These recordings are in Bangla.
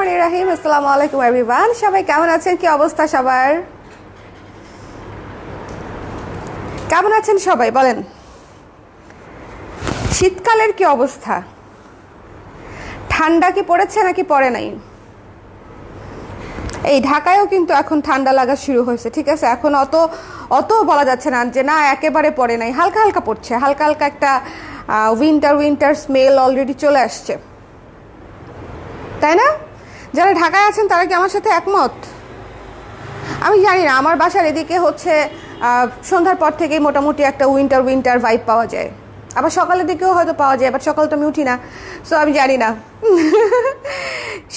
রহমানির রহিম। আসসালামু আলাইকুম এভরিওয়ান। সবাই কেমন আছেন? কি অবস্থা সবার? কেমন আছেন সবাই বলেন? শীতকালের কি অবস্থা? ঠান্ডা কি পড়েছে নাকি পড়ে নাই? এই ঢাকায়ও কিন্তু এখন ঠান্ডা লাগা শুরু হয়েছে, ঠিক আছে? এখন অত বলা যাচ্ছে না যে না একেবারে পড়ে নাই, হালকা হালকা পড়ছে, হালকা হালকা একটা উইন্টার স্মেল অলরেডি চলে আসছে, তাই না? যারা ঢাকায় আছেন তারা কি আমার সাথে একমত? আমি জানি না, আমার বাসার এদিকে হচ্ছে সন্ধ্যার পর থেকেই মোটামুটি একটা উইন্টার ভাইব পাওয়া যায়, আবার সকালের দিকেও হয়তো পাওয়া যায়, আবার সকালে তো আমি উঠি না, সো আমি জানি না।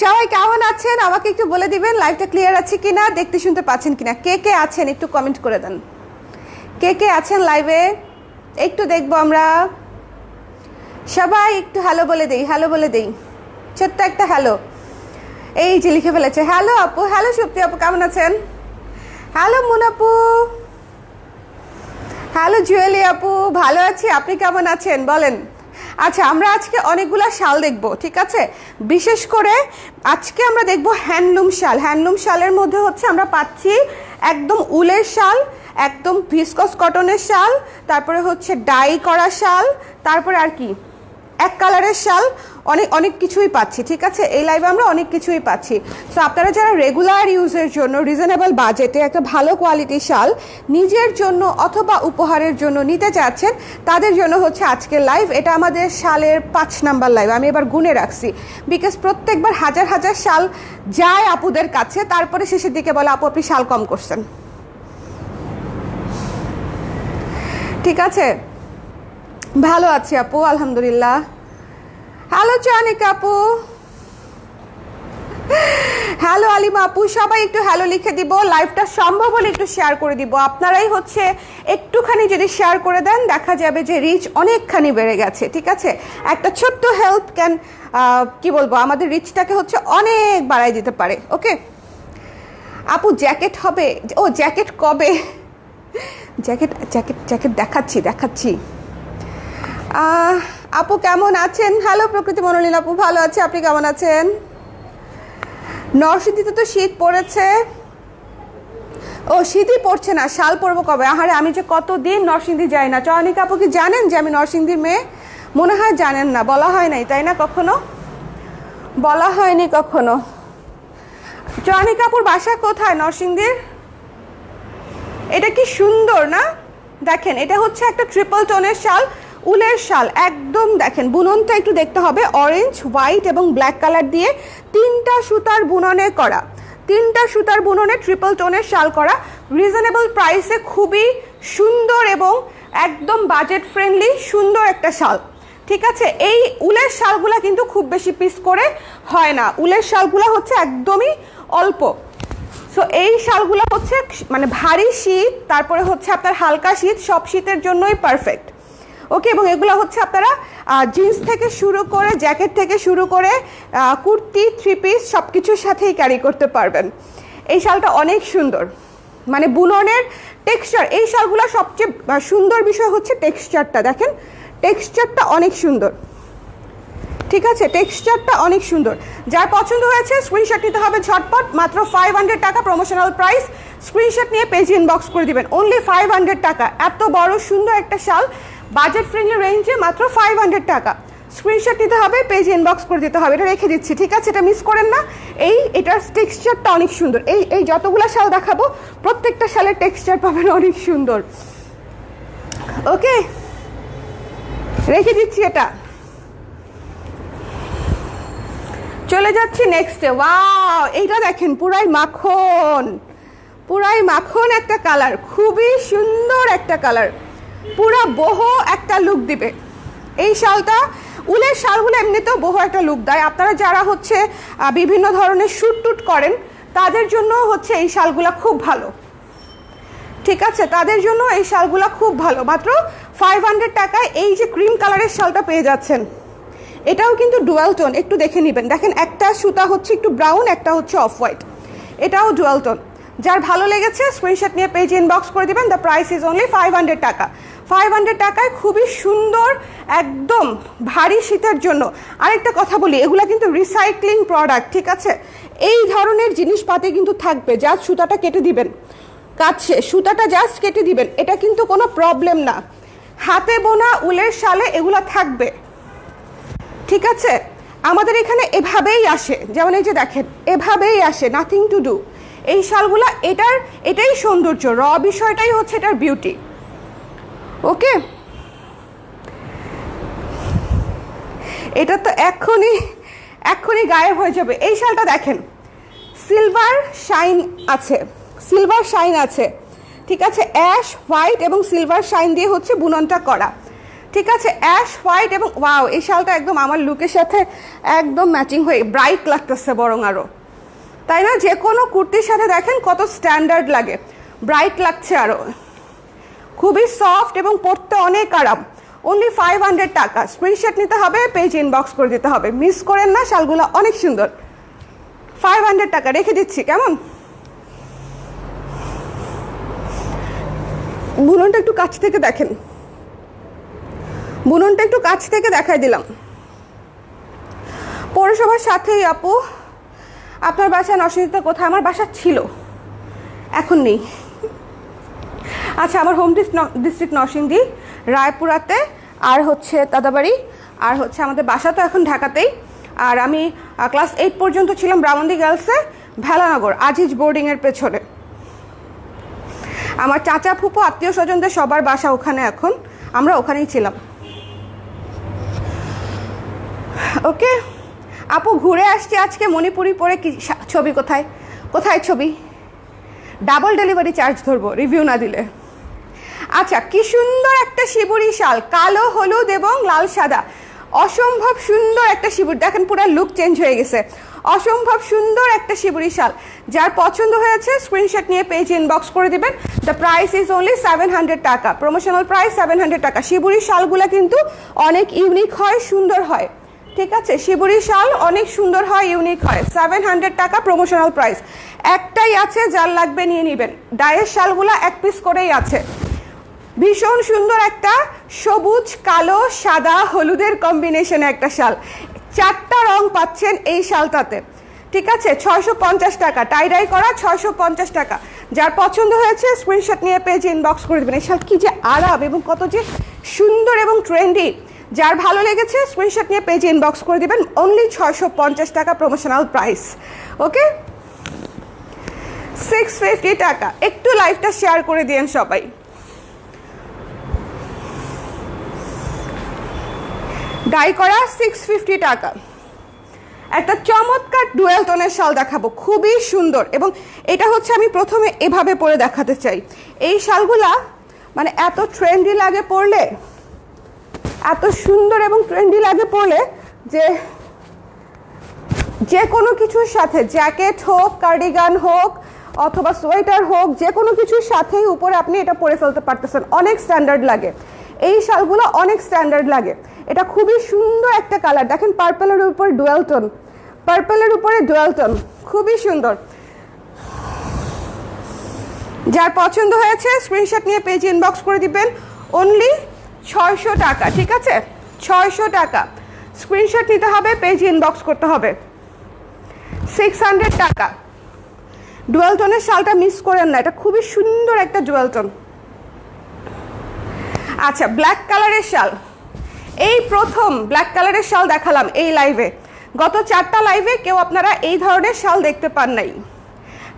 সবাই কেমন আছেন আমাকে একটু বলে দিবেন, লাইভটা ক্লিয়ার আছে কিনা, দেখতে শুনতে পাচ্ছেন কিনা, কে কে আছেন একটু কমেন্ট করে দেন। কে কে আছেন লাইভে একটু দেখবো আমরা। সবাই একটু হ্যালো বলে দেই, ছোট্ট একটা হ্যালো। এই যে লিখে ফেলেছে হ্যালো আপু, হ্যালো সুপ্তি আপু, কেমন আছেন? হ্যালো মুনাপু, হ্যালো জুয়েলি আপু, ভালো আছি, আপনি কেমন আছেন বলেন? আচ্ছা, আমরা আজকে অনেকগুলা শাল দেখব, ঠিক আছে? বিশেষ করে আজকে আমরা দেখব হ্যান্ডলুম শাল। হ্যান্ডলুম শালের মধ্যে হচ্ছে আমরা পাচ্ছি একদম উলের শাল, একদম ভিসকস কটনের শাল, তারপরে হচ্ছে ডাই করা শাল, তারপরে আর কি এক কালারের শাল, অনেক কিছুই পাচ্ছি, ঠিক আছে? এই লাইভে আমরা অনেক কিছুই পাচ্ছি। সো আপনারা যারা রেগুলার ইউজের জন্য রিজনেবল বাজেটে একটা ভালো কোয়ালিটির শাল নিজের জন্য অথবা উপহারের জন্য নিতে চাচ্ছেন, তাদের জন্য হচ্ছে আজকের লাইভ। এটা আমাদের শালের 5 নাম্বার লাইভ, আমি এবার গুনে রাখছি, বিকজ প্রত্যেকবার হাজার হাজার শাল যায় আপুদের কাছে, তারপরে শেষের দিকে বলে আপু আপনি শাল কম করছেন, ঠিক আছে? ভালো আছি আপু, আলহামদুলিল্লাহ। হ্যালো চানিক আপু, হ্যালো আলিমা আপু, সবাই একটু হ্যালো লিখে দিব। লাইভটা সম্ভব হলে একটু শেয়ার করে দিব, আপনারাই হচ্ছে একটুখানি যদি শেয়ার করে দেন দেখা যাবে যে রিচ অনেকখানি বেড়ে গেছে, ঠিক আছে? একটা ছোট্ট হেল্প ক্যান কি বলবো, আমাদের রিচটাকে হচ্ছে অনেক বাড়াই দিতে পারে। ওকে আপু, জ্যাকেট হবে? ও জ্যাকেট কবে? জ্যাকেট দেখাচ্ছি। আপু কেমন আছেন? হ্যালো প্রকৃতি মনোলীন আপু, ভালো আছে, আপনি কেমন আছেন? নরসিংদীতে তো শীত পড়েছে। ও শীতই পড়ছে না, শাল পরবো কবে? আহারে, আমি যে কতদিন নরসিংদী যাই না। চয়নিকা আপু কি জানেন যে আমি নরসিংদীর মেয়ে? মনে হয় জানেন না, বলা হয় নাই তাই না? কখনো বলা হয়নি কখনো। চয়নিকা আপুর বাসা কোথায় নরসিংদীর? এটা কি সুন্দর না? দেখেন, এটা হচ্ছে একটা ট্রিপল টোনের শাল, উলের শাল একদম। দেখেন বুননটা একটু দেখতে হবে, অরেঞ্জ, হোয়াইট এবং ব্ল্যাক কালার দিয়ে 3টা সুতার বুননে করা, 3টা সুতার বুননে ট্রিপল টোনের শাল করা, রিজনেবল প্রাইসে খুবই সুন্দর এবং একদম বাজেট ফ্রেন্ডলি সুন্দর একটা শাল, ঠিক আছে? এই উলের শালগুলা কিন্তু খুব বেশি পিস করে হয় না, উলের শালগুলা হচ্ছে একদমই অল্প। সো এই শালগুলো হচ্ছে মানে ভারী শীত, তারপরে হচ্ছে আপনার হালকা শীত, সব শীতের জন্যই পারফেক্ট। ওকে, এবং এগুলো হচ্ছে আপনারা জিন্স থেকে শুরু করে জ্যাকেট থেকে শুরু করে কুর্তি, 3 পিস সব কিছুর সাথেই ক্যারি করতে পারবেন। এই শালটা অনেক সুন্দর, মানে বুননের টেক্সচার, এই শালগুলো সবচেয়ে সুন্দর বিষয় হচ্ছে টেক্সচারটা। দেখেন টেক্সচারটা অনেক সুন্দর, ঠিক আছে? টেক্সচারটা অনেক সুন্দর। যার পছন্দ হয়েছে স্ক্রিনশট নিতে হবে ঝটপট, মাত্র 500 টাকা প্রমোশনাল প্রাইস। স্ক্রিনশট নিয়ে পেজ ইনবক্স করে দিবেন, অনলি 500 টাকা। এত বড় সুন্দর একটা শাল বাজেট ফ্রেন্ডলি রেঞ্জে মাত্র 500 টাকা। স্ক্রিনশট নিতে হবে, পেজ ইনবক্স করে দিতে হবে, এটা রেখে দিচ্ছি, ঠিক আছে? এটা মিস করেন না। এটার টেক্সচারটা অনেক সুন্দর। এই যতগুলো শাল দেখাবো প্রত্যেকটা শালের টেক্সচার পাবেন অনেক সুন্দর। ওকে, রেখে দিচ্ছি এটা। চলে যাচ্ছি নেক্সটে। ওয়াও, এইটা দেখেন, পুরাই মাখন একটা কালার, খুবই সুন্দর একটা কালার, পুরা বহো একটা লুক দিবে এই শালটা। উলের শালগুলো এমনিতেও বহো একটা লুক দেয়। আপনারা যারা হচ্ছে বিভিন্ন ধরনের শ্যুট টুট করেন তাদের জন্য হচ্ছে এই শালগুলো খুব ভালো, ঠিক আছে? তাদের জন্য এই শালগুলো খুব ভালো। মাত্র 500 টাকায় এই যে ক্রিম কালারের শালটা পেয়ে যাচ্ছেন। এটাও কিন্তু ডুয়াল টোন, একটু দেখে নেবেন। দেখেন একটা সুতা হচ্ছে একটু ব্রাউন, একটা হচ্ছে অফ হোয়াইট, এটাও ডুয়াল টোন। যার ভালো লেগেছে স্ক্রিনশট নিয়ে পেজ ইনবক্স করে দিবেন। দ্য প্রাইস ইজ অনলি 500 টাকা। 500 টাকায় খুবই সুন্দর, একদম ভারী শীতের জন্য। আরেকটা কথা বলি, এগুলা কিন্তু রিসাইক্লিং প্রোডাক্ট, ঠিক আছে? এই ধরনের জিনিসপাতি কিন্তু থাকবে, জাস্ট সুতাটা কেটে দিবেন, কাছে সুতাটা জাস্ট কেটে দিবেন, এটা কিন্তু কোনো প্রবলেম না। হাতে বোনা উলের শালে এগুলা থাকবে, ঠিক আছে? আমাদের এখানে এভাবেই আসে, যেমন এই যে দেখেন এভাবেই আসে, নাথিং টু ডু। এই শালগুলা এটাই সৌন্দর্য, বিষয়টাই হচ্ছে এটার বিউটি। ওকে, এটা তো এক্ষুনি গায়েব হয়ে যাবে। এই শালটা দেখেন, সিলভার শাইন আছে, ঠিক আছে? অ্যাশ হোয়াইট এবং সিলভার শাইন দিয়ে হচ্ছে বুননটা করা, ঠিক আছে? অ্যাশ হোয়াইট এবং ওয়াও, এই শালটা একদম আমার লুকের সাথে একদম ম্যাচিং হয়ে ব্রাইট লাগতেছে বরং আরও, তাই না? যে কোনো কুর্তির সাথে দেখেন কত স্ট্যান্ডার্ড লাগে, ব্রাইট লাগছে আরও, খুবই সফট এবং পরতে অনেক আরাম। অনলি 500 টাকা। স্ক্রিনশট নিতে হবে, পেজ ইনবক্স করে দিতে হবে, মিস করেন না, শালগুলো অনেক সুন্দর। 500 টাকা রেখে দিচ্ছি, কেমন? বুননটা একটু কাছ থেকে দেখেন, বুননটা একটু কাছ থেকে দেখাই দিলাম। পৌরসভার সাথেই আপু। আপনার বাসা নরসিংদীতে কোথায়? আমার বাসা ছিল, এখন নেই। আচ্ছা, আমার হোম ডিস্ট্রিক্ট নরসিংদী, রায়পুরাতে, আর হচ্ছে দাদাবাড়ি, আর হচ্ছে আমাদের বাসা তো এখন ঢাকাতেই। আর আমি ক্লাস 8 পর্যন্ত ছিলাম ব্রাহ্মণদি গার্লসে, ভেলানগর আজিজ বোর্ডিংয়ের পেছনে। আমার চাচা ফুপু আত্মীয় স্বজনদের সবার বাসা ওখানে, এখন আমরা ওখানেই ছিলাম। ওকে আপু, ঘুরে আসছি আজকে মণিপুরি পরে। কি ছবি? কোথায় ছবি? ডাবল ডেলিভারি চার্জ ধরবো রিভিউ না দিলে। আচ্ছা, কি সুন্দর একটা শিবুরি শাল, কালো হলুদ এবং লাল সাদা, অসম্ভব সুন্দর একটা শিবুরি। দেখেন পুরো লুক চেঞ্জ হয়ে গেছে, অসম্ভব সুন্দর একটা শিবুরি শাল। যার পছন্দ হয়েছে স্ক্রিনশট নিয়ে পেজ ইনবক্স করে দিবেন। দ্য প্রাইস ইজ অনলি 700 টাকা, প্রমোশনাল প্রাইস 700 টাকা। শিবুরি শালগুলা কিন্তু অনেক ইউনিক হয়, সুন্দর হয়, ঠিক আছে? শিবুরি শাল অনেক সুন্দর হয়, ইউনিক হয়। 700 টাকা প্রমোশনাল প্রাইস। একটাই আছে, যার লাগবে নিয়ে নেবেন। ডায়ের শালগুলা 1 পিস করেই আছে। ভীষণ সুন্দর একটা সবুজ কালো সাদা হলুদের কম্বিনেশনে একটা শাল, 4টা রং পাচ্ছেন এই শালটাতে, ঠিক আছে? 650 টাকা, টাইডাই করা, 650 টাকা। যার পছন্দ হয়েছে স্ক্রিনশট নিয়ে পেজ ইনবক্স করে দেবেন। এই শাল কি যে আরাম এবং কত যে সুন্দর এবং ট্রেন্ডি। যার ভালো লেগেছে স্ক্রিনশট নিয়ে পেজ ইনবক্স করে দিবেন। অনলি 650 টাকা প্রমোশনাল প্রাইস। ওকে, 650 টাকা। একটু লাইভটা শেয়ার করে দিয়েন সবাই। ডাই করা 650 টাকা। একটা চমৎকার ডুয়েল টোনের শাল দেখাবো, খুবই সুন্দর। এবং এটা হচ্ছে আমি প্রথমে এভাবে পরে দেখাতে চাই। এই শালগুলা মানে এত ট্রেন্ডি লাগে পরলে, এত সুন্দর এবং ট্রেন্ডি লাগে পরলে, যে কোনো কিছুর সাথে, জ্যাকেট হোক, কার্ডিগান হোক অথবা সোয়েটার হোক, যে কোনো কিছুর সাথেই উপরে আপনি এটা পরে ফেলতে পারতেছেন। অনেক স্ট্যান্ডার্ড লাগে এই শালগুলো, অনেক স্ট্যান্ডার্ড লাগে। এটা খুবই সুন্দর একটা কালার, দেখেন পার্পলের উপরে ডুয়েল টোন, খুবই সুন্দর। যার পছন্দ হয়েছে স্ক্রিনশট নিয়ে পেজ ইনবক্স করে দিবেন। অনলি 600 টাকা, ঠিক আছে? 600 টাকা। স্ক্রিনশট নিতে হবে, পেজ ইনবক্স করতে হবে। 600 টাকা। ডুয়েল টোনের শালটা মিস করেন না, এটা খুবই সুন্দর একটা ডুয়েল টোন। আচ্ছা, ব্ল্যাক কালারের শাল, এই প্রথম ব্ল্যাক কালারের শাল দেখালাম এই লাইভে। গত 4টা লাইভে কেউ আপনারা এই ধরনের শাল দেখতে পান নাই।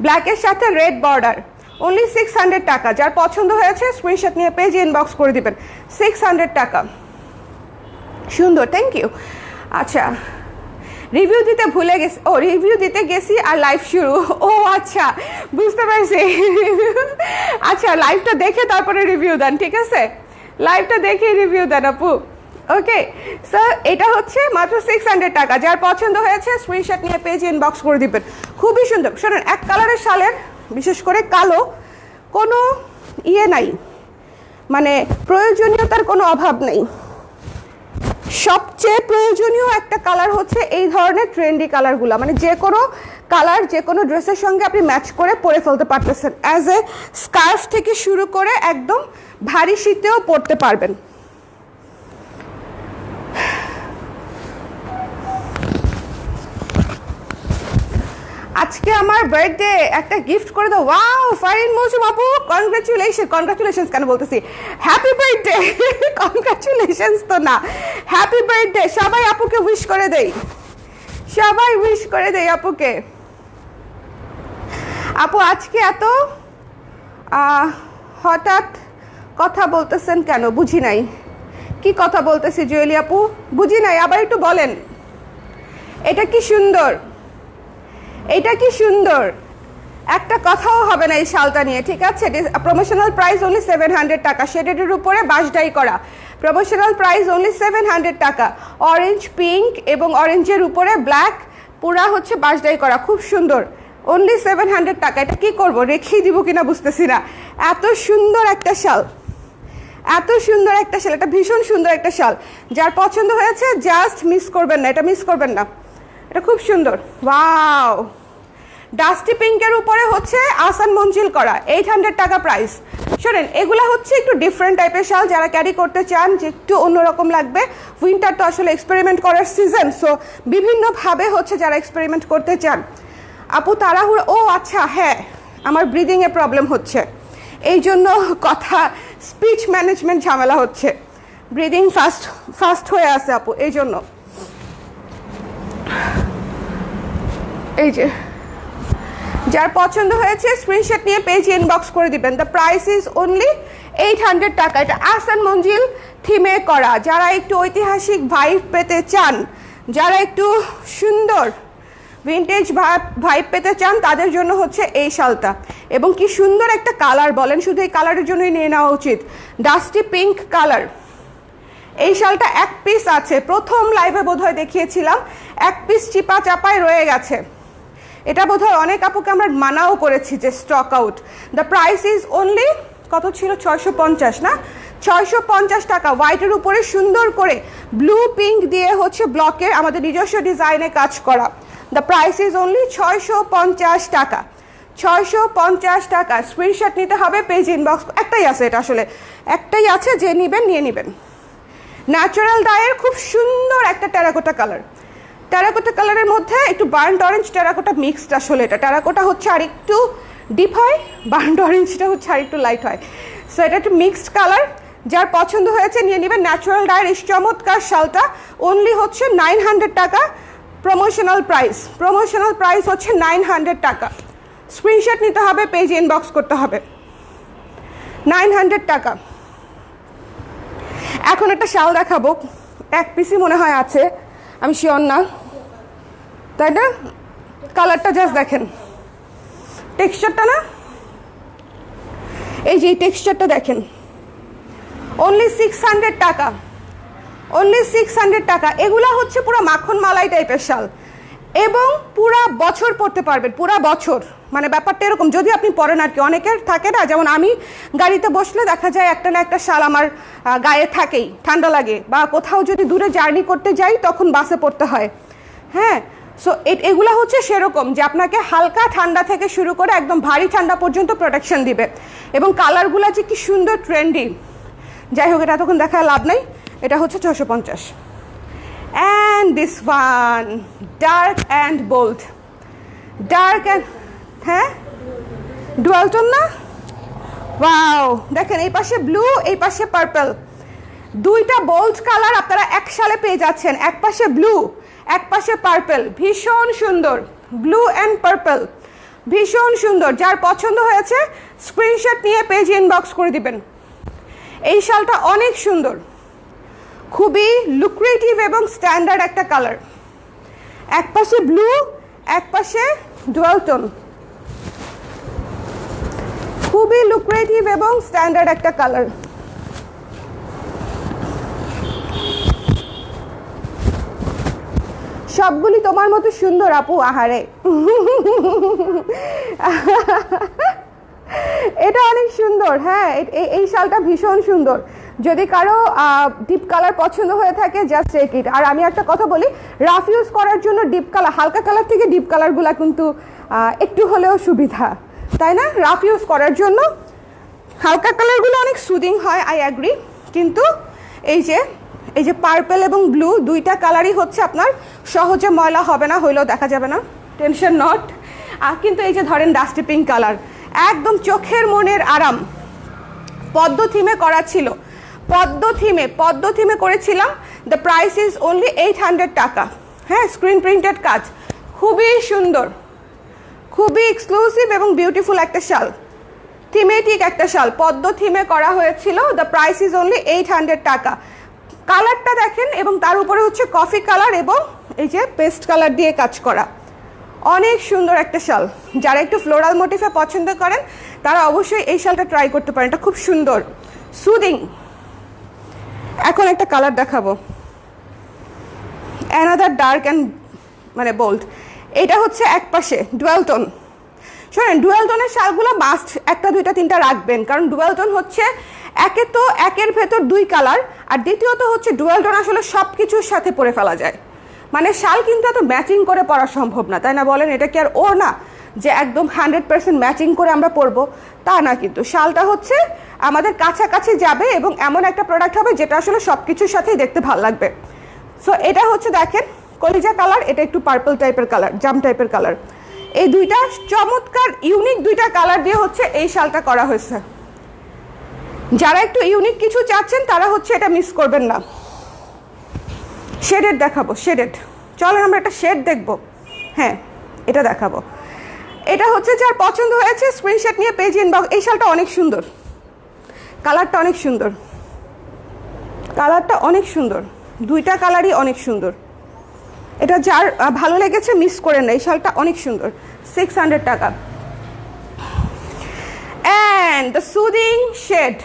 ব্ল্যাকের সাথে রেড বর্ডার, অনলি 600 টাকা। যার পছন্দ হয়েছে স্ক্রিনশট নিয়ে পেজ ইনবক্স করে দিবেন। 600 টাকা, সুন্দর, থ্যাংক ইউ। আচ্ছা, রিভিউ দিতে ভুলে গেছি। ও, রিভিউ দিতে গেছি আর লাইভ শুরু। ও আচ্ছা, বুঝতে পারছি। আচ্ছা, লাইভটা দেখে তারপরে রিভিউ দেন, ঠিক আছে? লাইভটা দেখে রিভিউ দেন আপু। ওকে স্যার, এটা হচ্ছে মাত্র 600 টাকা। যার পছন্দ হয়েছে স্ক্রিনশট নিয়ে পেজ ইনবক্স করে দিবেন। খুবই সুন্দর। শোনেন, এক কালারের শালের, বিশেষ করে কালো, কোনো নাই, মানে প্রয়োজনীয়তার কোনো অভাব নেই। সবচেয়ে প্রয়োজনীয় একটা কালার হচ্ছে এই ধরনের ট্রেন্ডি কালারগুলো, মানে যে কোনো কালার যে কোনো ড্রেসের সঙ্গে আপনি ম্যাচ করে পরে ফেলতে পারতেছেন। অ্যাজ এ স্কার্ফ থেকে শুরু করে একদম ভারী শীতেও পরতে পারবেন। আজকে আমার বার্থডে, একটা গিফট করে দাও। ওয়াও ফারিন মৌসুম আপু, কনগ্রাচুলেশনস কেন বলতেছি, হ্যাপি বার্থডে। কনগ্রাচুলেশনস তো না, হ্যাপি বার্থডে। সবাই আপুকে উইশ করে দেই, সবাই উইশ করে দেই আপুকে। আপু আজকে এত হঠাৎ কথা বলতেছেন কেন, বুঝি নাই। কি কথা বলতেছি জুয়েলি আপু, বুঝি নাই, আবার একটু বলেন। এটা কি সুন্দর, এটা কি সুন্দর, একটা কথাও হবে না এই শালটা নিয়ে, ঠিক আছে? প্রমোশনাল প্রাইস অনলি 700 টাকা, শেডেডের উপরে বাঁশ ডাই করা। প্রমোশনাল প্রাইস অনলি 700 টাকা। অরেঞ্জ, পিঙ্ক এবং অরেঞ্জের উপরে ব্ল্যাক, পুরা হচ্ছে বাঁশ ডাই করা, খুব সুন্দর। অনলি 700 টাকা। এটা কি করব, রেখেই দিব কিনা বুঝতেছি না। এত সুন্দর একটা শাল, এত সুন্দর একটা শাল, এটা ভীষণ সুন্দর একটা শাল। যার পছন্দ হয়েছে জাস্ট মিস করবেন না, এটা মিস করবেন না, এটা খুব সুন্দর। ওয়াও, ডাস্টি পিঙ্কের উপরে হচ্ছে আসান মঞ্জিল করা, 800 টাকা প্রাইস। শোনেন, এগুলা হচ্ছে একটু ডিফারেন্ট টাইপের শাল, যারা ক্যারি করতে চান যে একটু অন্যরকম লাগবে। উইন্টার তো আসলে এক্সপেরিমেন্ট করার সিজন, সো বিভিন্নভাবে হচ্ছে যারা এক্সপেরিমেন্ট করতে চান। আপু তাড়াহুড়ো, ও আচ্ছা হ্যাঁ, আমার ব্রিদিংয়ে প্রবলেম হচ্ছে, এই জন্য কথা স্পিচ ম্যানেজমেন্ট ঝামেলা হচ্ছে, ব্রিদিং ফাস্ট হয়ে আছে আপু, এই জন্য। এই যে যার পছন্দ হয়েছে স্ক্রিনশট নিয়ে পেজ ইনবক্স করে দিবেন। দ্য প্রাইস ইজ অনলি 800 টাকা। এটা আহসান মঞ্জিল থিমে করা। যারা একটু ঐতিহাসিক ভাইব পেতে চান, যারা একটু সুন্দর ভিন্টেজ ভাইব পেতে চান, তাদের জন্য হচ্ছে এই শালটা। এবং কি সুন্দর একটা কালার বলেন, শুধু এই কালারের জন্যই নিয়ে নেওয়া উচিত, ডাস্টি পিঙ্ক কালার। এই শালটা এক পিস আছে, প্রথম লাইভে বোধহয় দেখিয়েছিলাম, এক পিস চিপা চাপায় রয়ে গেছে। এটা বোধহয় অনেক আপুকে আমরা মানাও করেছি যে stock out. The price is only, কত ছিল, 650 না, 650 টাকা। হোয়াইটের উপরে সুন্দর করে ব্লু পিঙ্ক দিয়ে হচ্ছে ব্লকের আমাদের নিজস্ব ডিজাইনে কাজ করা। দ্য প্রাইস ইজ অনলি 650 টাকা, 650 টাকা। স্ক্রিনশট নিতে হবে, পেজ ইনবক্স, একটাই আছে, এটা আসলে একটাই আছে, যে নেবেন নিয়ে নেবেন। ন্যাচারাল ডায়ের খুব সুন্দর একটা টেরাকোটা কালার, টেরাকোটা কালারের মধ্যে একটু বার্ন্ট অরেঞ্জ টেরাকোটা মিক্সড। আসলে এটা টেরাকোটা হচ্ছে আর একটু ডিপ হয়, বার্ন্ট অরেঞ্জটা হচ্ছে আর একটু লাইট হয়, সো এটা একটু মিক্সড কালার। যার পছন্দ হয়েছে নিয়ে নেবেন। ন্যাচারাল ডায়ের এই চমৎকার শালটা অনলি হচ্ছে 900 টাকা প্রমোশনাল প্রাইস, প্রমোশনাল প্রাইস হচ্ছে 900 টাকা। স্ক্রিনশট নিতে হবে, পেজ ইনবক্স করতে হবে, 900 টাকা। এখন একটা শাল দেখাবো, এক পিসই মনে হয় আছে, আমি শিওর না, তাই না? কালারটা জাস্ট দেখেন, টেক্সচারটা না, এই যে এই টেক্সচারটা দেখেন, অনলি 600 টাকা, অনলি 600 টাকা। এগুলা হচ্ছে পুরো মাখন মালাই টাইপের শাল এবং পুরা বছর পরতে পারবেন, পুরা বছর। মানে ব্যাপারটা এরকম, যদি আপনি পরেন আর কি। অনেকের থাকে না, যেমন আমি গাড়িতে বসলে দেখা যায় একটা না একটা শাল আমার গায়ে থাকেই, ঠান্ডা লাগে, বা কোথাও যদি দূরে জার্নি করতে যাই তখন বাসে পড়তে হয়। হ্যাঁ, সো এগুলা হচ্ছে সেরকম যে আপনাকে হালকা ঠান্ডা থেকে শুরু করে একদম ভারী ঠান্ডা পর্যন্ত প্রোটেকশন দিবে। এবং কালারগুলা যে কি সুন্দর ট্রেন্ডি। যাই হোক, এটা তখন দেখা লাভ নাই। এটা হচ্ছে 650। And this one, dark and bold, dark and, হ্যাঁ ডুয়াল টোন না? ওয়াও, দেখেন এই পাশে ব্লু, এই পাশে পার্পল, দুইটা বোল্ড কালার আপনারা এক সালে পেয়ে যাচ্ছেন। এক পাশে ব্লু, এক পাশে পার্পল, ভীষণ সুন্দর, ব্লু অ্যান্ড পার্পল, ভীষণ সুন্দর। যার পছন্দ হয়েছে স্ক্রিনশট নিয়ে পেজ ইনবক্স করে দিবেন। এই শালটা অনেক সুন্দর, খুবই লুক্রেটিভ এবং স্ট্যান্ডার্ড একটা কালার। এক পাশে ব্লু, এক পাশে ডুয়াল টোন, খুবই লুক্রেটিভ এবং স্ট্যান্ডার্ড একটা কালার। সবগুলি তোমার মতো সুন্দর আপু, আহারে। এটা অনেক সুন্দর, হ্যাঁ এই শালটা ভীষণ সুন্দর। যদি কারো ডিপ কালার পছন্দ হয়ে থাকে জাস্ট টেক ইট। আর আমি একটা কথা বলি, রাফ ইউজ করার জন্য ডিপ কালার, হালকা কালার থেকে ডিপ কালারগুলো কিন্তু একটু হলেও সুবিধা, তাই না? রাফ ইউজ করার জন্য হালকা কালারগুলো অনেক সুদিং হয়, আই অ্যাগ্রি। কিন্তু এই যে পার্পল এবং ব্লু দুইটা কালারই হচ্ছে আপনার সহজে ময়লা হবে না, হইলেও দেখা যাবে না, টেনশন নট। কিন্তু এই যে ধরেন ডাস্টি পিঙ্ক কালার, একদম চোখের মনের আরাম। পদ্ম থিমে করা ছিল, পদ্ম থিমে করেছিলাম। দ্য প্রাইস ইজ অনলি 800 টাকা। হ্যাঁ, স্ক্রিন প্রিন্টেড কাজ, খুবই সুন্দর, খুবই এক্সক্লুসিভ এবং বিউটিফুল একটা শাল, থিমেটিক একটা শাল, পদ্ম থিমে করা হয়েছিল। দ্য প্রাইস ইজ অনলি 800 টাকা। কালারটা দেখেন, এবং তার উপরে হচ্ছে কফি কালার এবং এই যে পেস্ট কালার দিয়ে কাজ করা, অনেক সুন্দর একটা শাল। যারা একটু ফ্লোরাল মোটিফে পছন্দ করেন তারা অবশ্যই এই শালটা ট্রাই করতে পারেন, এটা খুব সুন্দর, সুদিং। এখন একটা কালার দেখাবো, অ্যানাদার ডার্ক অ্যান্ড মানে বোল্ড। এটা হচ্ছে এক পাশে ডুয়াল টোন। শোনেন, ডুয়াল টোনের শালগুলো মাস্ট একটা দুইটা তিনটা রাখবেন, কারণ ডুয়াল টোন হচ্ছে একে তো একের ভেতর দুই কালার, আর দ্বিতীয়ত হচ্ছে ডুয়াল টোন আসলে সব কিছুর সাথে পরে ফেলা যায়। মানে শাল কিন্তু এত ম্যাচিং করে পরা সম্ভব না, তাই না বলেন? এটা কি আর ওর না যে একদম 100% ম্যাচিং করে আমরা পরবো, তা না। কিন্তু শালটা হচ্ছে আমাদের কাছাকাছি যাবে এবং এমন একটা প্রোডাক্ট হবে যেটা আসলে সব কিছুর সাথেই দেখতে ভালো লাগবে। সো এটা হচ্ছে দেখেন কলিজা কালার, এটা একটু পার্পল টাইপের কালার, জাম টাইপের কালার। এই দুইটা চমৎকার ইউনিক দুইটা কালার দিয়ে হচ্ছে এই শালটা করা হয়েছে। যারা একটু ইউনিক কিছু চাচ্ছেন তারা হচ্ছে এটা মিস করবেন না। শেডেড দেখাবো, শেডেড। চলেন আমরা একটা শেড দেখবো। হ্যাঁ, এটা দেখাবো। এটা হচ্ছে যার পছন্দ হয়েছে স্ক্রিনশট নিয়ে পেজ ইনবক্স। এই শালটা অনেক সুন্দর, কালারটা অনেক সুন্দর, কালারটা অনেক সুন্দর, দুইটা কালারই অনেক সুন্দর। এটা যার ভালো লেগেছে মিস করেন না, এই শালটা অনেক সুন্দর। 600 টাকা। অ্যান্ড দ্য সুদিং শেড,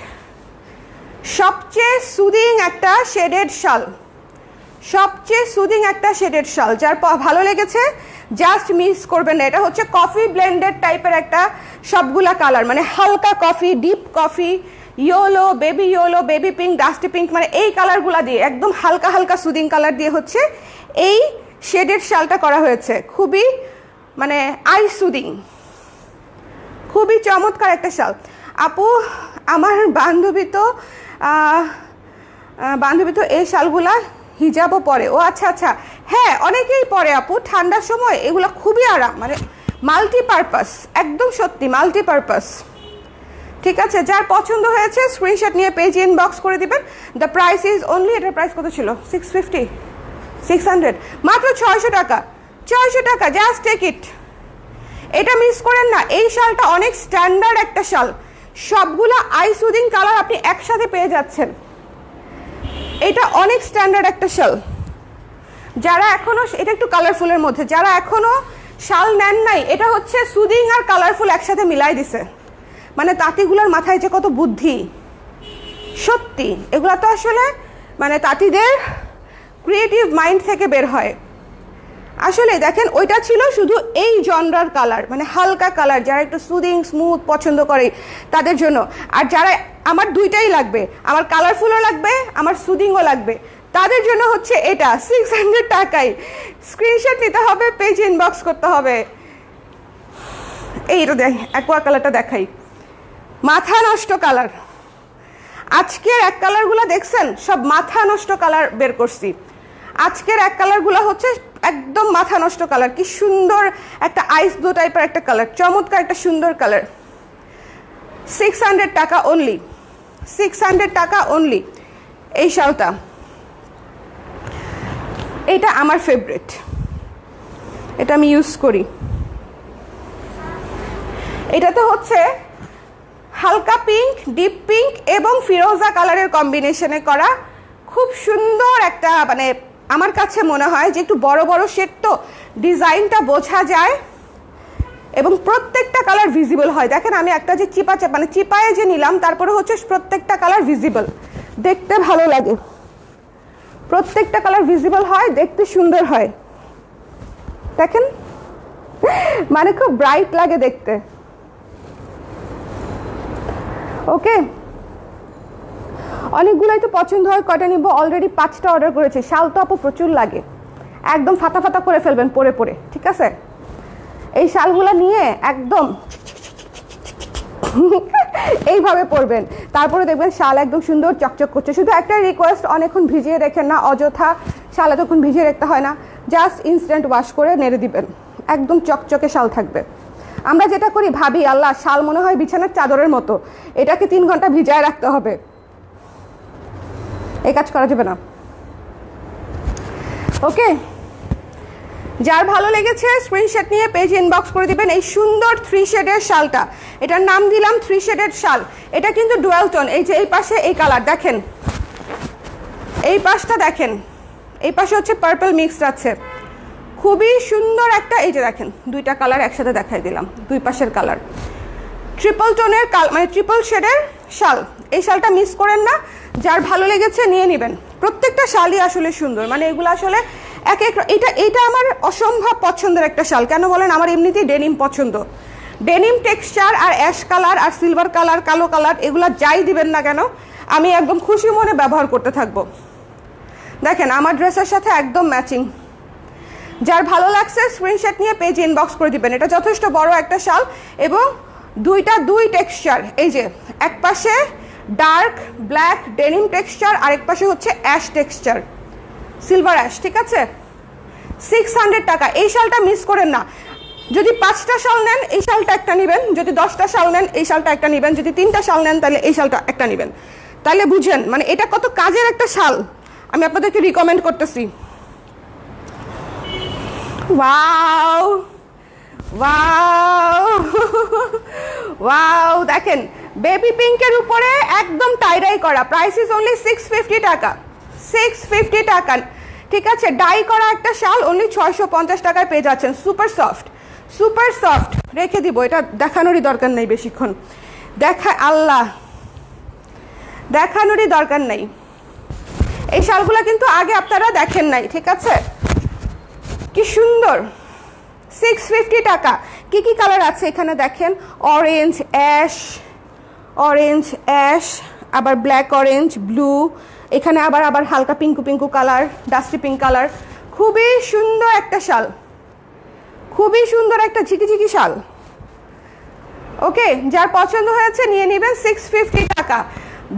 সবচেয়ে সুদিং একটা শেডেড শাল, সবচেয়ে সুদিং একটা শেডেড শাল। যার ভালো লেগেছে জাস্ট মিস করবেন না। এটা হচ্ছে কফি ব্লেন্ডেড টাইপের একটা, সবগুলা কালার মানে হালকা coffee, deep coffee, yellow, baby pink, dusty pink, মানে এই কালারগুলা দিয়ে একদম হালকা হালকা সুদিং কালার দিয়ে হচ্ছে এই শেডেড শালটা করা হয়েছে। খুবই মানে আই সুদিং, খুবই চমৎকার একটা শাল। আপু আমার বান্ধবী তো এই শালগুলা হিজাবও পরে। ও আচ্ছা আচ্ছা, হ্যাঁ অনেকেই পরে আপু, ঠান্ডার সময় এগুলো খুবই আরাম, মানে মাল্টিপারপাস, একদম সত্যি মাল্টিপারপাস। ঠিক আছে, যার পছন্দ হয়েছে স্ক্রিনশট নিয়ে পেজ ইনবক্স করে দিবেন। দ্য প্রাইস ইজ অনলি, এটার প্রাইস কত ছিল? 650, 600, মাত্র 600 টাকা, 600 টাকা, জাস্ট টেক ইট। এটা মিস করেন না, এই শালটা অনেক স্ট্যান্ডার্ড একটা শাল, সবগুলো আই সুদিং কালার আপনি একসাথে পেয়ে যাচ্ছেন। এটা অনেক স্ট্যান্ডার্ড একটা শাল। যারা এখনো, এটা একটু কালারফুলের মধ্যে, যারা এখনো শাল নেন নাই, এটা হচ্ছে সুদিং আর কালারফুল একসাথে মিলাই দিছে। মানে তাঁতিগুলোর মাথায় যে কত বুদ্ধি, সত্যি এগুলা তো আসলে মানে তাঁতিদের ক্রিয়েটিভ মাইন্ড থেকে বের হয়। আসলে দেখেন, ওইটা ছিল শুধু এই জনরার কালার, মানে হালকা কালার, যারা একটু সুদিং স্মুথ পছন্দ করে তাদের জন্য। আর যারা আমার দুইটাই লাগবে, আমার কালারফুলও লাগবে, আমার সুদিংও লাগবে, তাদের জন্য হচ্ছে এটা 600 টাকায়। স্ক্রিনশট নিতে হবে, পেজ ইনবক্স করতে হবে। এইটা দেখ, অ্যাকোয়া কালারটা দেখাই, মাথা নষ্ট কালার। আজকের এক কালারগুলো দেখছেন, সব মাথা নষ্ট কালার বের করছি। আজকের এক কালারগুলো হচ্ছে একদম মাথা নষ্ট কালার। কি সুন্দর একটা আইস ব্লু টাইপের একটা কালার, চমৎকার একটা সুন্দর কালার। 600 টাকা অনলি, 600 টাকা অনলি এই শালটা। এটা আমার ফেভারিট, এটা আমি ইউজ করি। এটাতে হচ্ছে হালকা পিঙ্ক, ডিপ পিঙ্ক এবং ফিরোজা কালারের কম্বিনেশনে করা খুব সুন্দর একটা, মানে আমার কাছে মনে হয় যে একটু বড় বড় শেড তো ডিজাইনটা বোঝা যায় এবং প্রত্যেকটা কালার ভিজিবল হয়। দেখেন আমি একটা যে চিপায়ে যে নিলাম, তারপরে হচ্ছে প্রত্যেকটা কালার ভিজিবল, দেখতে ভালো লাগে। প্রত্যেকটা কালার ভিজিবল হয়, দেখতে সুন্দর হয়। দেখেন, মানে খুব ব্রাইট লাগে দেখতে। ওকে, অনেকগুলাই তো পছন্দ হয়, কয়টা নিব অলরেডি 5টা অর্ডার করেছে। শাল তো আপু প্রচুর লাগে, একদম ফাটা ফাটা করে ফেলবেন পরে পরে, ঠিক আছে? এই শালগুলো নিয়ে একদম এইভাবে পরবেন, তারপরে দেখবেন শাল একদম সুন্দর চকচক করছে। শুধু একটা রিকোয়েস্ট, অনেকক্ষণ ভিজিয়ে রেখেন না, অযথা শাল এতক্ষণ ভিজিয়ে রাখতে হয় না, জাস্ট ইনস্ট্যান্ট ওয়াশ করে নেড়ে দিবেন, একদম চকচকে শাল থাকবে। আমরা যেটা করি ভাবি আল্লাহ শাল মনে হয় বিছানার চাদরের মতো, এটাকে 3 ঘন্টা ভিজায় রাখতে হবে, এই কাজ করা যাবে না। ওকে, যার ভালো লেগেছে স্ক্রিনশট নিয়ে পেজ ইনবক্স করে দিবেন। এই সুন্দর 3 শেডের শালটা, এটার নাম দিলাম 3 শেডের শাল। এটা কিন্তু ডুয়াল টোন। এই যে এই পাশে এই কালার দেখেন, এই পাশটা দেখেন, এই পাশে হচ্ছে পার্পল মিক্সড আছে, খুবই সুন্দর একটা। এই যে দেখেন 2টা কালার একসাথে দেখাই দিলাম, 2 পাশের কালার, ট্রিপল টোনের মানে ট্রিপল শেডের শাল। এই শালটা মিস করেন না, যার ভালো লেগেছে নিয়ে নেবেন। প্রত্যেকটা শালই আসলে সুন্দর, মানে এগুলো আসলে এক এক। এটা আমার অসম্ভব পছন্দের একটা শাল। কেন বলেন? আমার এমনিতেই ডেনিম পছন্দ, ডেনিম টেক্সচার আর অ্যাশ কালার আর সিলভার কালার, কালো কালার, এগুলো যাই দিবেন না কেন আমি একদম খুশি মনে ব্যবহার করতে থাকবো। দেখেন আমার ড্রেসের সাথে একদম ম্যাচিং। যার ভালো লাগছে স্ক্রিনশট নিয়ে পেজ ইনবক্স করে দিবেন। এটা যথেষ্ট বড় একটা শাল এবং 2 টেক্সচার। এই যে এক পাশে ডার্ক ব্ল্যাক ডেনিম টেক্সচার, আরেক পাশে হচ্ছে অ্যাশ টেক্সচার, সিলভার অ্যাশ, ঠিক আছে? 600 টাকা। এই শালটা মিস করেন না। যদি 5টা শাল নেন এই শালটা একটা নেবেন, যদি 10টা শাল নেন এই শালটা একটা নেবেন, যদি 3টা শাল নেন তাহলে এই শালটা একটা নেবেন। তাহলে বুঝেন মানে এটা কত কাজের একটা শাল, আমি আপনাদেরকে রিকমেন্ড করতেছি। ওয়াও ওয়াও ওয়াও, দেখেন বেবি পিঙ্কের উপরে একদম টাইডাই করা, প্রাইস ইজ অনলি 650 টাকা, 650 টাকা, ঠিক আছে? ডাই করা একটা শাল অনলি 650 টাকায় পেয়ে যাচ্ছেন। Super soft, super soft. রেখে দিব, এটা দেখানোরই দরকার নেই বেশিক্ষণ, আল্লাহ দেখানোরই দরকার নেই। এই শালগুলো কিন্তু আগে আপনারা দেখেন নাই, ঠিক আছে? কি সুন্দর, 650 টাকা। কি কি কালার আছে এখানে দেখেন, অরেঞ্জ অ্যাশ, আবার ব্ল্যাক অরেঞ্জ, ব্লু, এখানে আবার হালকা Pinku Pinku colour, dusty pink colour. খুবই সুন্দর একটা শাল, খুবই সুন্দর একটা ঝিকিঝিকি শাল। ওকে, যার পছন্দ হয়েছে নিয়ে নেবেন, 650 টাকা।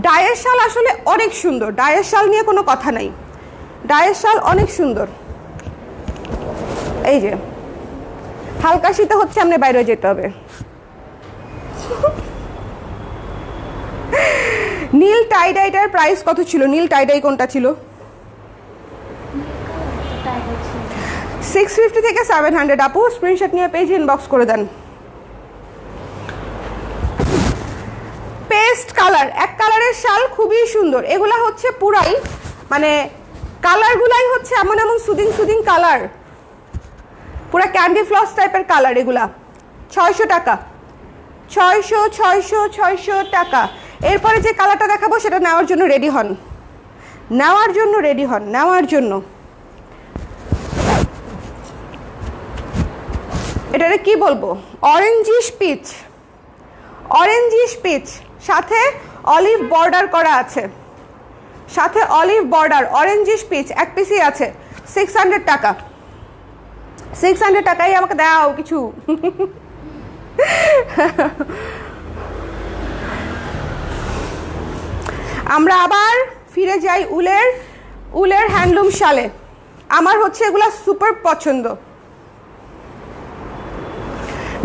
ডায়ের শাল আসলে অনেক সুন্দর, ডায়ের শাল নিয়ে কোনো কথা নাই, ডায়ের শাল অনেক সুন্দর। এই যে হালকা শীতে হচ্ছে আমরা বাইরে যেতে হবে। নীল টাইডাইটার প্রাইস কত ছিল? নীল টাইডাই কোনটা ছিল? 650 থেকে 700। আপু স্ক্রিনশট নিয়ে পেজ ইনবক্স করে দেন। পেস্ট কালার, এক কালারের শাল, খুবই সুন্দর। এগুলা হচ্ছে পুরাই মানে কালারগুলাই হচ্ছে এমন এমন সুদিং কালার, পুরা ক্যান্ডি ফ্লস টাইপের কালার। এগুলা 600 টাকা, 600 টাকা। এরপরে যে কালারটা দেখাবো সেটা নেওয়ার জন্য রেডি হন, নেওয়ার জন্য। এটারে কি বলবো, অরেঞ্জিশ পিচ, সাথে অলিভ বর্ডার করা আছে, সাথে অলিভ বর্ডার, অরেঞ্জিশ পিচ, এক পিসই আছে। 600 টাকা, 600 টাকাই আমাকে দাও কিছু। আমরা আবার ফিরে যাই উলের হ্যান্ডলুম শালে। আমার হচ্ছে এগুলা সুপার পছন্দ।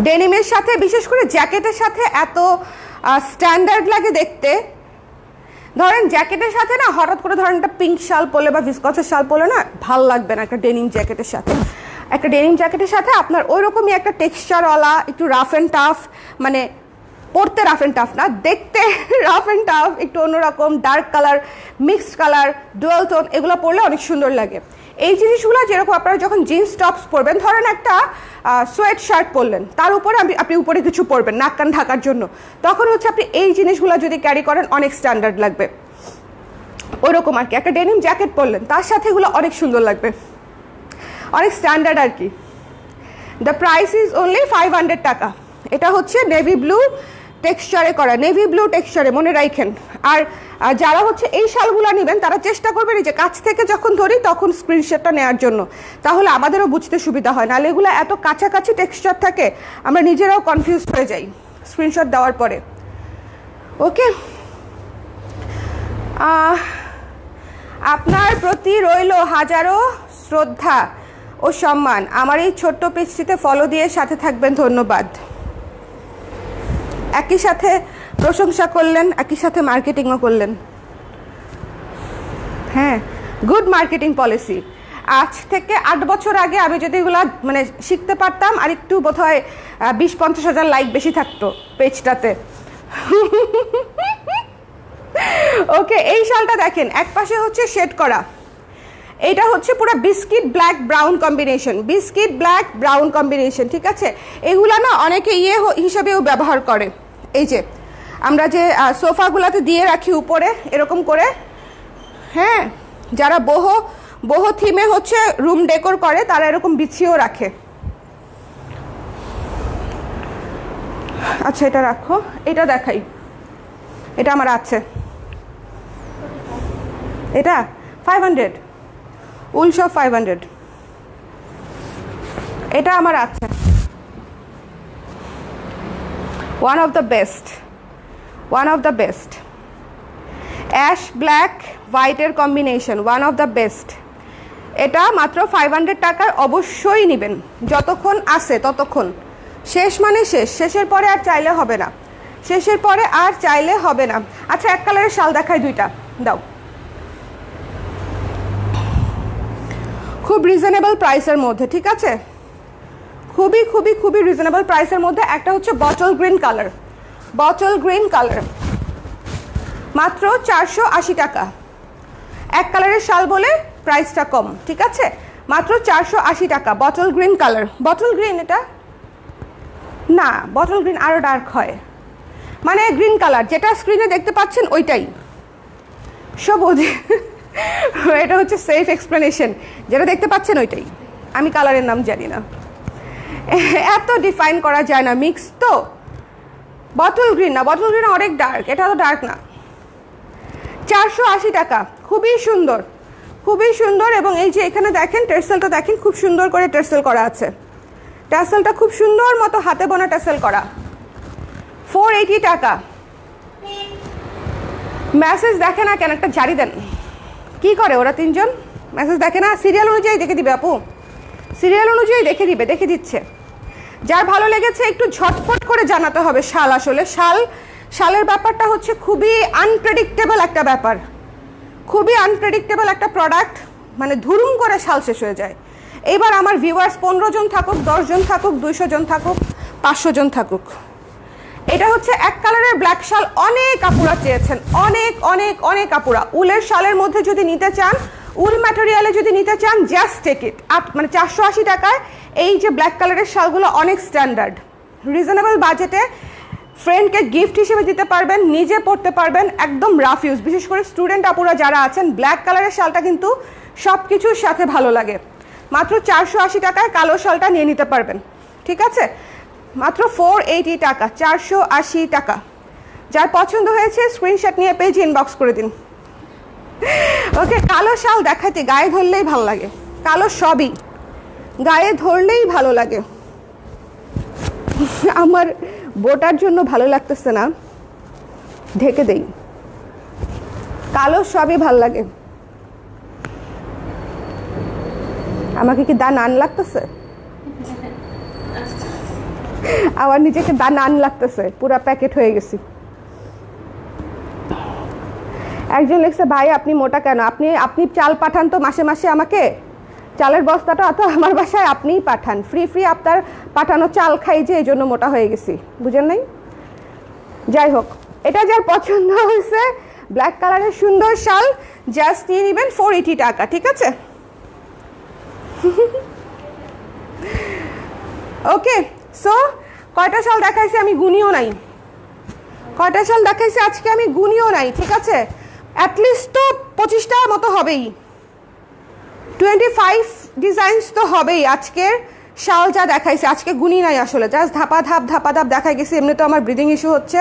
ডেনিমের সাথে, বিশেষ করে জ্যাকেটের সাথে এত স্ট্যান্ডার্ড লাগে দেখতে। ধরেন জ্যাকেটের সাথে না হঠাৎ করে ধরেন একটা পিঙ্ক শাল পরলে বা ভিসকসের শাল পরলে না ভাল লাগবে না একটা ডেনিম জ্যাকেটের সাথে। একটা ডেনিম জ্যাকেটের সাথে আপনার ওই রকমই একটা টেক্সচারওয়ালা, একটু রাফ অ্যান্ড টাফ, মানে পরতে রাফ অ্যান্ড টাফ না, দেখতে রাফ অ্যান্ড টাফ, একটু অন্যরকম dark colour, mixed colour, dual tone, এগুলো পরলে অনেক সুন্দর লাগে। এই জিনিসগুলো যেরকম আপনারা যখন জিন্স টপস পরবেন, ধরেন একটা সোয়েট শার্ট পরলেন, তার উপরে আপনি উপরে কিছু পরবেন নাক কান ঢাকার জন্য, তখন হচ্ছে আপনি এই জিনিসগুলো যদি ক্যারি করেন অনেক স্ট্যান্ডার্ড লাগবে। ওইরকম আর কি, একটা ডেনিম জ্যাকেট পরলেন তার সাথে এগুলো অনেক সুন্দর লাগবে, অনেক স্ট্যান্ডার্ড আর কি। দ্য প্রাইস ইজ অনলি 500 টাকা। এটা হচ্ছে নেভি ব্লু টেক্সচারে করা, নেভি ব্লু টেক্সচারে, মনে রাখেন। আর যারা হচ্ছে এই শালগুলো নেবেন তারা চেষ্টা করবেন যে কাছ থেকে যখন ধরি তখন স্ক্রিনশটটা নেওয়ার জন্য, তাহলে আমাদেরও বুঝতে সুবিধা হয়। নাহলে এগুলো এত কাছাকাছি টেক্সচার থাকে আমরা নিজেরাও কনফিউজ হয়ে যাই স্ক্রিনশট দেওয়ার পরে। ওকে, আপনার প্রতি রইল হাজারো শ্রদ্ধা ও সম্মান। আমার এই ছোট্ট পেজটিতে ফলো দিয়ে সাথে থাকবেন, ধন্যবাদ। একই সাথে প্রশংসা করলেন, একই সাথে মার্কেটিংও করলেন। হ্যাঁ, গুড মার্কেটিং পলিসি। আজ থেকে 8 বছর আগে আমি যদি এগুলো মানে শিখতে পারতাম, আর একটু বোধহয় 20-50 হাজার লাইক বেশি থাকতো পেজটাতে। ওকে, এই শালটা দেখেন, এক পাশে হচ্ছে শেড করা, এটা হচ্ছে পুরো biscuit black brown combination, biscuit black brown combination, ঠিক আছে। এগুলা না অনেকে হিসাবেও ব্যবহার করে, এই যে আমরা যে সোফাগুলাতে দিয়ে রাখি উপরে এরকম করে, হ্যাঁ, যারা বহু থিমে হচ্ছে রুম ডেকোর করে তারা এরকম বিছিয়েও রাখে। আচ্ছা, এটা রাখো, এটা দেখাই, এটা আমার আছে, এটা 500, উল সব 500, এটা আমার আছে, one of the best, ash black হোয়াইটের combination, one of the best. এটা মাত্র 500 টাকায় অবশ্যই নেবেন, যতক্ষণ আসে ততক্ষণ। শেষ মানে শেষের পরে আর চাইলে হবে না, শেষের পরে আর চাইলে হবে না। আচ্ছা, এক কালারের শাল দেখায়, দুইটা দাও, খুব রিজনেবল প্রাইসের মধ্যে, ঠিক আছে, খুবই খুবই খুবই রিজনেবল প্রাইসের মধ্যে। একটা হচ্ছে বটল গ্রিন কালার, মাত্র 480 টাকা। এক কালারের শাল বলে প্রাইসটা কম, ঠিক আছে, মাত্র 480 টাকা। Bottle green colour, bottle green, এটা না, বটল গ্রিন আরও ডার্ক হয়, মানে গ্রিন কালার যেটা স্ক্রিনে দেখতে পাচ্ছেন ওইটাই সবুজ। এটা হচ্ছে সেফ এক্সপ্লেনেশন, যেটা দেখতে পাচ্ছেন ওইটাই, আমি কালারের নাম জানি না, এত ডিফাইন করা যায় না, মিক্স তো। বটল গ্রিন না, বটল গ্রিন অনেক ডার্ক, এটা তো ডার্ক না। 480 টাকা, খুবই সুন্দর, খুবই সুন্দর। এবং এই যে এখানে দেখেন টেসেলটা, দেখেন খুব সুন্দর করে টেসেল করা আছে, টেসেলটা খুব সুন্দর মতো হাতে বোনা টেসেল করা, 480 টাকা। মেসেজ দেখে না কেন, একটা জারি দেন। কি করে ওরা তিনজন, মেসেজ দেখে না, সিরিয়াল অনুযায়ী দেখে দিবে আপু, সিরিয়াল অনুযায়ী দেখে দিচ্ছে। যার ভালো লেগেছে একটু ঝটফট করে জানাতে হবে। শাল, আসলে শালের ব্যাপারটা হচ্ছে খুবই আনপ্রেডিক্টেবল একটা ব্যাপার, খুবই আনপ্রেডিক্টেবল একটা প্রোডাক্ট, মানে ধুরুম করে শাল শেষ হয়ে যায়। এইবার আমার ভিউয়ার্স 15 জন থাকুক, 10 জন থাকুক, 200 জন থাকুক, 500 জন থাকুক, এটা হচ্ছে এক কালারের ব্ল্যাক শাল, অনেক আপুরা চেয়েছেন, অনেক অনেক অনেক আপুরা। উলের শালের মধ্যে যদি নিতে চান, উল ম্যাটেরিয়ালে যদি নিতে চান, জাস্ট টেক ইট, মানে 480 টাকায় এই যে ব্ল্যাক কালারের শালগুলো অনেক স্ট্যান্ডার্ড, রিজনেবল বাজেটে ফ্রেন্ডকে গিফট হিসেবে দিতে পারবেন, নিজে পড়তে পারবেন, একদম রাফ ইউজ। বিশেষ করে স্টুডেন্ট আপুরা যারা আছেন, ব্ল্যাক কালারের শালটা কিন্তু সব কিছুর সাথে ভালো লাগে। মাত্র 480 টাকায় কালো শালটা নিয়ে নিতে পারবেন, ঠিক আছে, মাত্র 480 টাকা, 480 টাকা। যার পছন্দ হয়েছে স্ক্রিনশট নিয়ে পেজে ইনবক্স করে দিন। ওকে, কালো শাল দেখাতে গায়ে ধরলেই ভালো লাগে, কালো সবই গায়ে ধরলেই ভালো লাগে। আমার বোটার জন্য ভালো লাগতেছে না, ঢেকে দেই, কালো সবই ভালো লাগে। আমাকে কি দা নান লাগতেছে, আমার নিজেকে দা নান লাগতেছে, পুরা প্যাকেট হয়ে গেছি। একজন লিখছে, ভাই আপনি মোটা কেন, আপনি চাল পাঠান তো মাসে মাসে আমাকে, চালের বস্তাটা তো আমার বাসায় আপনিই পাঠান, ফ্রি আপনার পাঠানো চাল খাই যে, এই জন্য মোটা হয়ে গেছি, বুঝেন নাই। যাই হোক, এটা যার পছন্দ হয়েছে ব্ল্যাক কালারের সুন্দর শাল, জাস্ট নিয়ে নেবেন 480 টাকা, ঠিক আছে। ওকে, সো কয়টা শাল দেখাইছি আমি গুনিও নাই, কয়টা শাল দেখাইছি আজকে আমি গুনিও নাই, ঠিক আছে, অ্যাটলিস্ট তো 25টা মতো হবেই, 25 ডিজাইনস তো হবেই আজকের শাল যা দেখাইছে আজকে গুনি নাই আসলে, জাস্ট ধাপা ধাপ দেখাই গেছি। এমনি তো আমার ব্রিদিং ইস্যু হচ্ছে,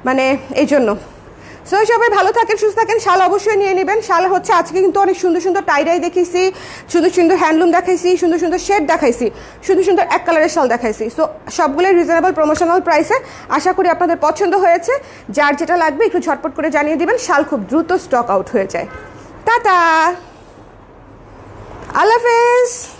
মানে এই জন্য। সো সবাই ভালো থাকেন, সুস্থ থাকেন। শাল অবশ্যই নিয়ে নেবেন। শাল হচ্ছে আজকে কিন্তু অনেক সুন্দর সুন্দর টাইডাই দেখিয়েছি, সুন্দর সুন্দর হ্যান্ডলুম দেখাইছি, সুন্দর সুন্দর শেড দেখাইছি, সুন্দর সুন্দর এক কালারের শাল দেখাইছি। সো সবগুলোই রিজনেবল প্রমোশনাল প্রাইসে। আশা করি আপনাদের পছন্দ হয়েছে। যার যেটা লাগবে একটু ঝটপট করে জানিয়ে দিবেন, শাল খুব দ্রুত স্টক আউট হয়ে যায়। টাটা, আল্লাহ হাফেজ।